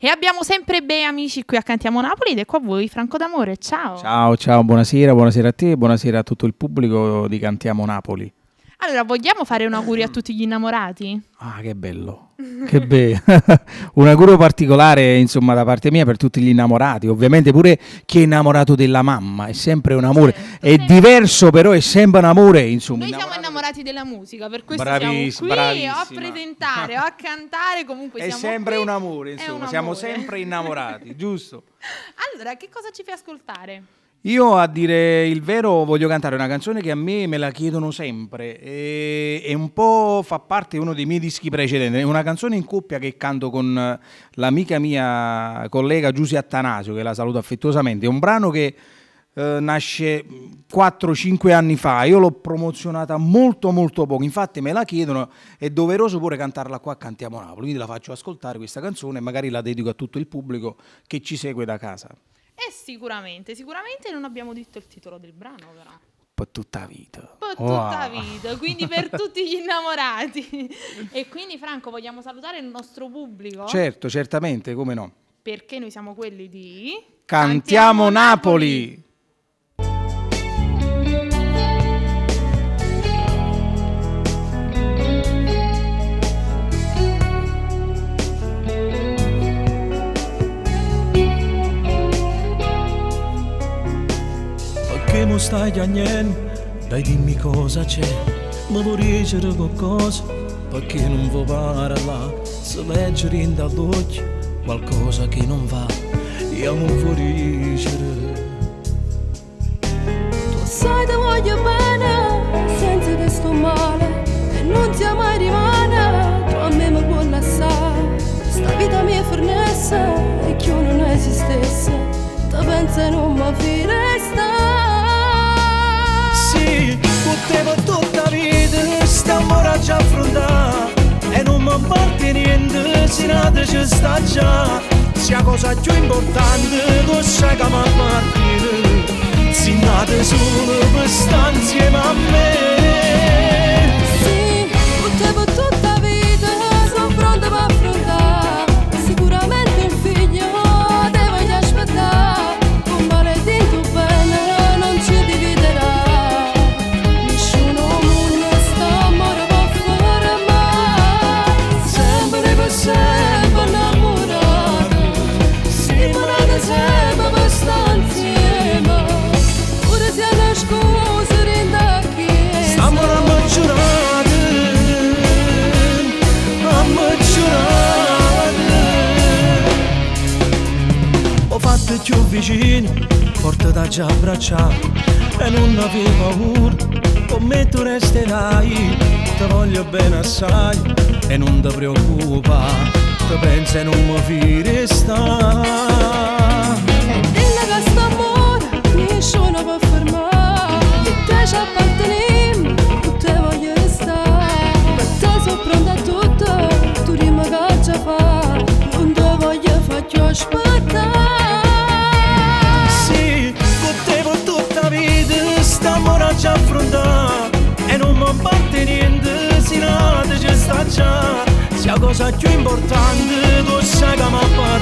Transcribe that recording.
E abbiamo sempre bei amici qui a Cantiamo Napoli ed ecco a voi Franco D'Amore, ciao! Ciao, buonasera a te, buonasera a tutto il pubblico di Cantiamo Napoli. Allora, vogliamo fare un augurio a tutti gli innamorati? Ah, che bello, che bello. Un augurio particolare, insomma, da parte mia per tutti gli innamorati. Ovviamente pure chi è innamorato della mamma, è sempre un amore. Certo, È diverso, però è sempre un amore, insomma. Noi siamo innamorati della musica, per questo Bravissima, siamo qui bravissima. a presentare o a cantare, comunque È siamo sempre qui. un amore, È insomma, un siamo amore. sempre innamorati, giusto? Allora, che cosa ci fai ascoltare? Io, a dire il vero, voglio cantare una canzone che a me la chiedono sempre e un po' fa parte di uno dei miei dischi precedenti. È una canzone in coppia che canto con l'amica mia collega Giusy Attanasio, che la saluto affettuosamente. È un brano che nasce 4-5 anni fa. Io l'ho promozionata molto poco, infatti me la chiedono, è doveroso pure cantarla qua a Cantiamo Napoli, quindi la faccio ascoltare questa canzone e magari la dedico a tutto il pubblico che ci segue da casa. Sicuramente non abbiamo detto il titolo del brano però. Per tutta la vita. Per tutta vita, quindi per tutti gli innamorati. E quindi Franco, vogliamo salutare il nostro pubblico? Certo, certamente, come no. Perché noi siamo quelli di... Cantiamo Napoli! Perché mo stai piangendo? Dai dimmi cosa c'è. Mi vuoi dicere qualcosa? Perché non vuoi parlare? Se leggere in dall'occhio qualcosa che non va, io non vuoi dicere. Tu sai te voglio bene, senza che sto male, e non ti mai rimane, tu a me mi puoi lasciare. Sta vita mia fornessa, e che io non esistesse, te penso e non mi firesta. Sì, potevo tutta la vita, st'amore già affrontare, e non mi parte niente, se nata ci sta già. Se la cosa più importante, tu sai che mi appartiene, se nata solo per stare insieme a me. Sì, potevo tutta la vita, sono pronta per affrontare, sicuramente un figlio te voglio aspettare, con male di tuo bene non ci dividerà. Sempre innamorato, sempre per stare insieme, pure se è scusa rinda chiesa. Stiamo a giurare, ho fatto più vicino, porta da già abbracciato, e non avevo paura, con me tu resterai, ti voglio bene assai, e non ti preoccupare, ti pensi e non mi firesta. E dilla che st'amore nessuno può fermare, che te ci apparteniamo, che te voglio restare. Per te sono pronta a tutto, tu rima che già fa, non te voglio far più aspettare. Sì, potevo tutta la vita, st'amore già affrontare, e non mi parte niente, se nata ci sta già. Se la cosa più importante, tu sai che mi appartiene,